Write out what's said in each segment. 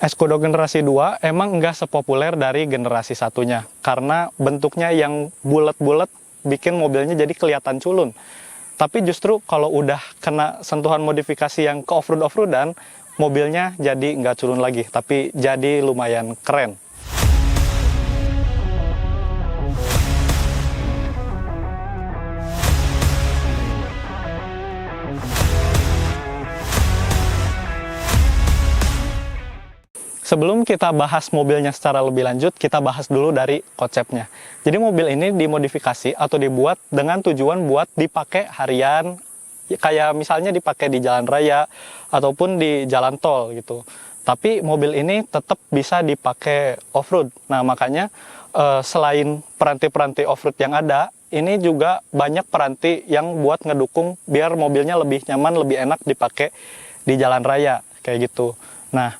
Escudo generasi 2 emang nggak sepopuler dari generasi satunya, karena bentuknya yang bulat-bulat bikin mobilnya jadi kelihatan culun. Tapi justru kalau udah kena sentuhan modifikasi yang ke off-road-off-roadan, mobilnya jadi nggak culun lagi, tapi jadi lumayan keren. Sebelum kita bahas mobilnya secara lebih lanjut, kita bahas dulu dari konsepnya. Jadi mobil ini dimodifikasi atau dibuat dengan tujuan buat dipakai harian, kayak misalnya dipakai di jalan raya ataupun di jalan tol gitu. Tapi mobil ini tetap bisa dipakai off-road. Nah makanya selain peranti-peranti off-road yang ada, ini juga banyak peranti yang buat ngedukung biar mobilnya lebih nyaman, lebih enak dipakai di jalan raya, kayak gitu. Nah,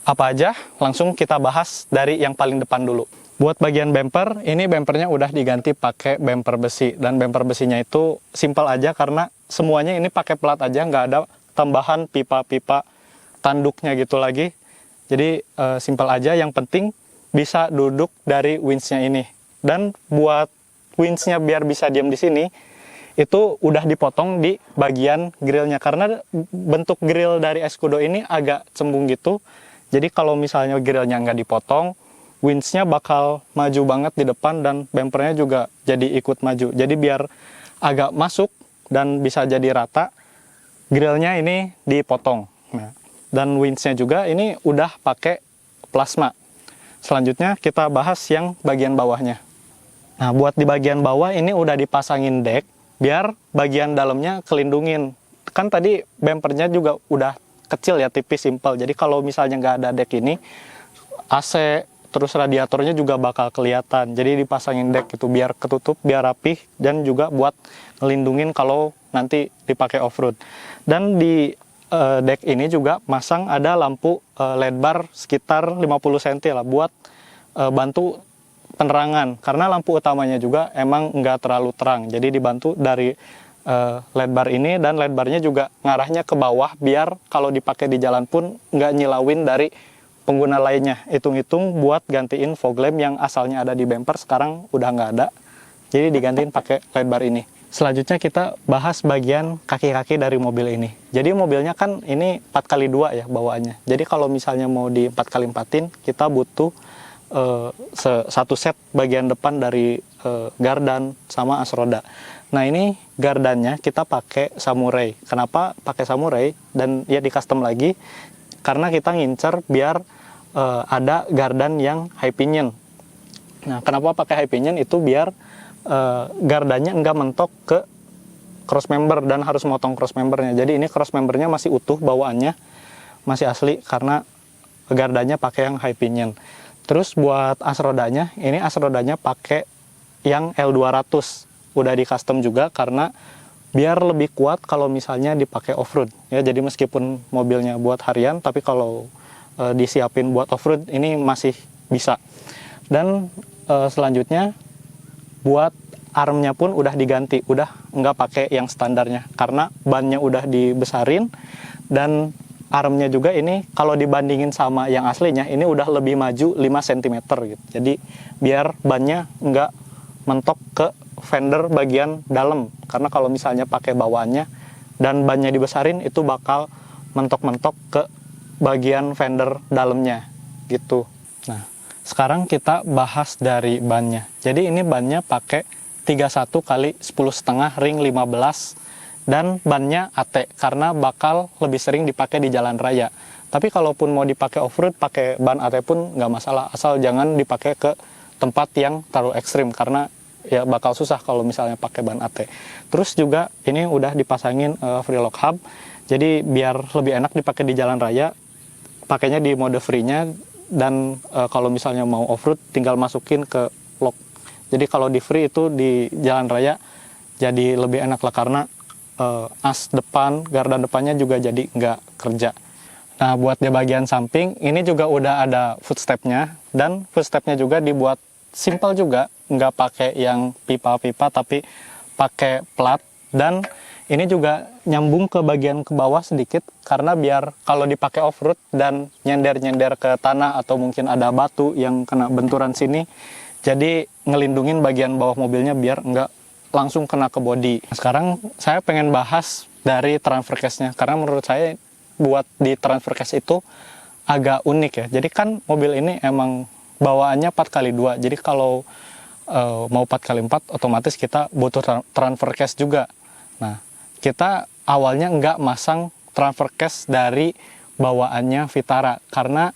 apa aja? Langsung kita bahas dari yang paling depan dulu. Buat bagian bumper, ini bumpernya udah diganti pakai bumper besi. Dan bumper besinya itu simpel aja karena semuanya ini pakai plat aja, nggak ada tambahan pipa-pipa tanduknya gitu lagi. Jadi simpel aja, yang penting bisa duduk dari winch-nya ini. Dan buat winch-nya biar bisa diam di sini, itu udah dipotong di bagian grillnya. Karena bentuk grill dari Escudo ini agak cembung gitu. Jadi kalau misalnya grillnya nggak dipotong, winch-nya bakal maju banget di depan dan bumpernya juga jadi ikut maju. Jadi biar agak masuk dan bisa jadi rata, grillnya ini dipotong. Nah, dan winch-nya juga ini udah pakai plasma. Selanjutnya kita bahas yang bagian bawahnya. Nah, buat di bagian bawah ini udah dipasangin deck, biar bagian dalamnya kelindungin. Kan tadi bumpernya juga udah kecil ya, tipis, simpel. Jadi kalau misalnya nggak ada deck ini, AC terus radiatornya juga bakal kelihatan. Jadi dipasangin deck itu biar ketutup, biar rapih, dan juga buat ngelindungin kalau nanti dipakai off-road. Dan di deck ini juga masang ada lampu LED bar sekitar 50 cm lah buat bantu penerangan. Karena lampu utamanya juga emang nggak terlalu terang. Jadi dibantu dari LED bar ini, dan LED barnya juga ngarahnya ke bawah biar kalau dipakai di jalan pun nggak nyilauin dari pengguna lainnya. Hitung-hitung buat gantiin fog lamp yang asalnya ada di bumper, sekarang udah nggak ada, jadi digantiin pakai LED bar ini. Selanjutnya kita bahas bagian kaki-kaki dari mobil ini. Jadi mobilnya kan ini 4x2 ya bawaannya. Jadi kalau misalnya mau di 4x4-in, kita butuh satu set bagian depan dari gardan sama as roda. Nah ini gardannya kita pakai samurai. Kenapa pakai samurai dan ya di custom lagi? Karena kita ngincer biar ada gardan yang high pinion. Nah kenapa pakai high pinion? Itu biar gardannya enggak mentok ke cross member dan harus motong cross membernya. Jadi ini cross membernya masih utuh bawaannya, masih asli karena gardannya pakai yang high pinion. Terus buat as rodanya, ini as rodanya pakai yang L200. Udah di custom juga karena biar lebih kuat kalau misalnya dipakai off-road. Ya, jadi meskipun mobilnya buat harian, tapi kalau disiapin buat off-road ini masih bisa. Dan selanjutnya buat armnya pun udah diganti, udah nggak pakai yang standarnya karena bannya udah dibesarin, dan armnya juga ini kalau dibandingin sama yang aslinya ini udah lebih maju 5 cm gitu. Jadi biar bannya nggak mentok ke fender bagian dalam, karena kalau misalnya pakai bawaannya dan bannya dibesarin itu bakal mentok-mentok ke bagian fender dalamnya gitu. Nah sekarang kita bahas dari bannya. Jadi ini bannya pakai 31 kali 10,5 ring 15, dan bannya AT karena bakal lebih sering dipakai di jalan raya. Tapi kalaupun mau dipakai off-road, pakai ban AT pun nggak masalah, asal jangan dipakai ke tempat yang terlalu ekstrim karena ya bakal susah kalau misalnya pakai ban AT. Terus juga ini udah dipasangin free lock hub, jadi biar lebih enak dipakai di jalan raya, pakainya di mode free-nya, dan kalau misalnya mau off-road tinggal masukin ke lock. Jadi kalau di free itu di jalan raya jadi lebih enak lah, karena as depan, gardan depannya juga jadi nggak kerja. Nah buat di bagian samping ini juga udah ada footstep-nya, dan footstep-nya juga dibuat simple juga, nggak pakai yang pipa-pipa tapi pakai plat. Dan Ini juga nyambung ke bagian ke bawah sedikit, karena biar kalau dipakai off-road dan nyender-nyender ke tanah atau mungkin ada batu yang kena benturan sini, jadi ngelindungin bagian bawah mobilnya biar nggak langsung kena ke bodi. Sekarang saya pengen bahas dari transfer case-nya, karena menurut saya buat di transfer case itu agak unik ya. Jadi kan mobil ini emang bawaannya 4x2, jadi kalau mau 4x4 otomatis kita butuh transfer case juga. Nah, kita awalnya nggak masang transfer case dari bawaannya Vitara, karena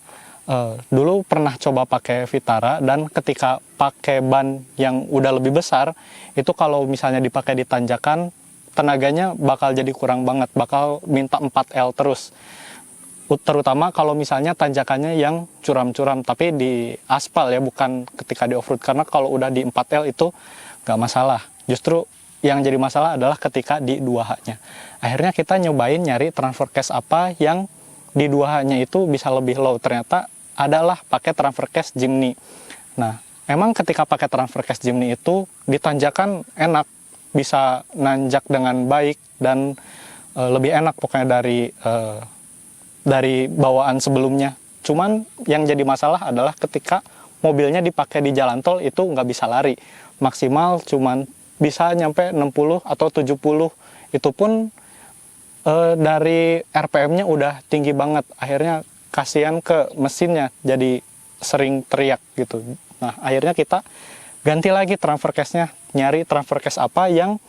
dulu pernah coba pakai Vitara, dan ketika pakai ban yang udah lebih besar, itu kalau misalnya dipakai di tanjakan, tenaganya bakal jadi kurang banget, bakal minta 4L terus. Terutama kalau misalnya tanjakannya yang curam-curam, tapi di aspal ya, bukan ketika di off-road, karena kalau udah di 4L itu nggak masalah. Justru yang jadi masalah adalah ketika di 2H-nya. Akhirnya kita nyobain nyari transfer case apa yang di 2H-nya itu bisa lebih low. Ternyata adalah pakai transfer case Jimny. Nah, emang ketika pakai transfer case Jimny itu ditanjakan enak, bisa nanjak dengan baik dan lebih enak pokoknya dari bawaan sebelumnya. Cuman yang jadi masalah adalah ketika mobilnya dipakai di jalan tol itu nggak bisa lari. Maksimal cuman bisa nyampe 60 atau 70. Itu pun dari RPM-nya udah tinggi banget. Akhirnya kasihan ke mesinnya, jadi sering teriak gitu. Nah, akhirnya kita ganti lagi transfer case-nya, nyari transfer case apa yang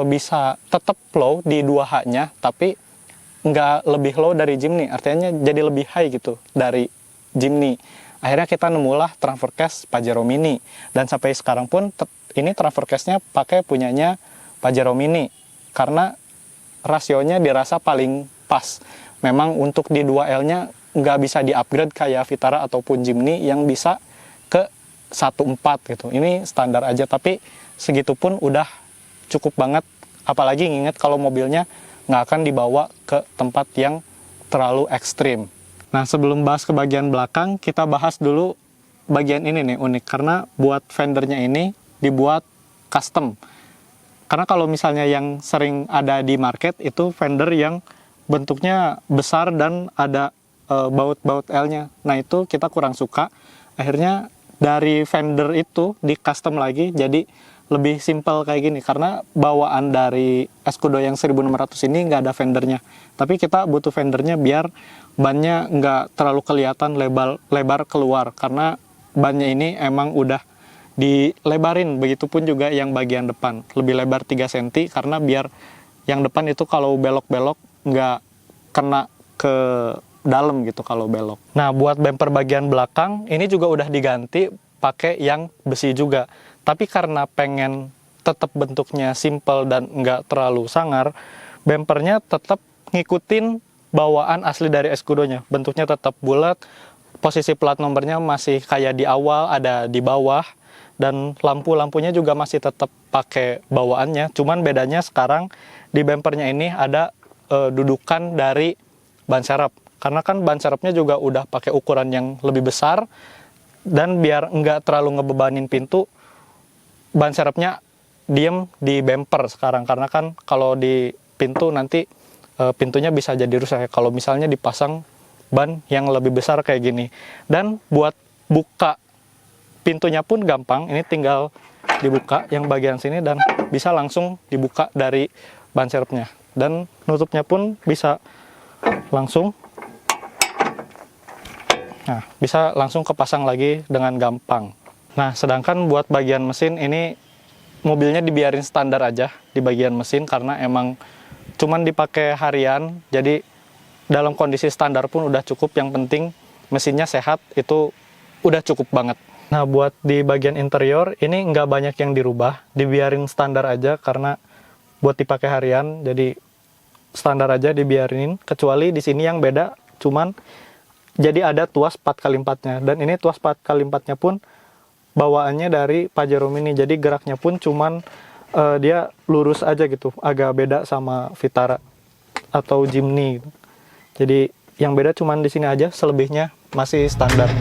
bisa tetap low di 2H-nya, tapi nggak lebih low dari Jimny, artinya jadi lebih high gitu dari Jimny. Akhirnya kita nemulah transfer case Pajero Mini, dan sampai sekarang pun ini transfer case-nya pakai punyanya Pajero Mini, karena rasionya dirasa paling pas. Memang untuk di 2L-nya nggak bisa di-upgrade kayak Vitara ataupun Jimny yang bisa ke 1.4 gitu. Ini standar aja, tapi segitu pun udah cukup banget. Apalagi nginget kalau mobilnya nggak akan dibawa ke tempat yang terlalu ekstrim. Nah, sebelum bahas ke bagian belakang, kita bahas dulu bagian ini nih, unik. Karena buat fendernya ini dibuat custom. Karena kalau misalnya yang sering ada di market itu fender yang bentuknya besar dan ada baut-baut L-nya. Nah, itu kita kurang suka. Akhirnya dari fender itu di custom lagi, jadi lebih simple kayak gini. Karena bawaan dari Escudo yang 1600 ini nggak ada fendernya. Tapi kita butuh fendernya biar bannya nggak terlalu kelihatan lebar keluar. Karena bannya ini emang udah dilebarin, begitupun juga yang bagian depan lebih lebar 3 cm, karena biar yang depan itu kalau belok-belok nggak kena ke dalam gitu kalau belok. Nah, buat bumper bagian belakang ini juga udah diganti pakai yang besi juga, tapi karena pengen tetap bentuknya simple dan nggak terlalu sangar, bumpernya tetap ngikutin bawaan asli dari Escudo-nya. Bentuknya tetap bulat, posisi plat nomornya masih kayak di awal, ada di bawah, dan lampu-lampunya juga masih tetap pakai bawaannya. Cuman bedanya sekarang di bumpernya ini ada dudukan dari ban serep. Karena kan ban serepnya juga udah pakai ukuran yang lebih besar, dan biar nggak terlalu ngebebanin pintu, ban serepnya diem di bumper sekarang. Karena kan kalau di pintu nanti pintunya bisa jadi rusak kalau misalnya dipasang ban yang lebih besar kayak gini. Dan buat buka pintunya pun gampang, ini tinggal dibuka yang bagian sini dan bisa langsung dibuka dari ban serepnya. Dan nutupnya pun bisa langsung, nah bisa langsung kepasang lagi dengan gampang. Nah, sedangkan buat bagian mesin ini mobilnya dibiarin standar aja di bagian mesin, karena emang cuman dipakai harian, jadi dalam kondisi standar pun udah cukup. Yang penting mesinnya sehat, itu udah cukup banget. Nah, buat di bagian interior ini nggak banyak yang dirubah, dibiarin standar aja karena buat dipakai harian, jadi standar aja dibiarin. Kecuali di sini yang beda, cuman jadi ada tuas 4x4-nya, dan ini tuas 4x4-nya pun bawaannya dari Pajero Mini, jadi geraknya pun cuman dia lurus aja gitu, agak beda sama Vitara atau Jimny. Jadi yang beda cuman di sini aja, selebihnya masih standar.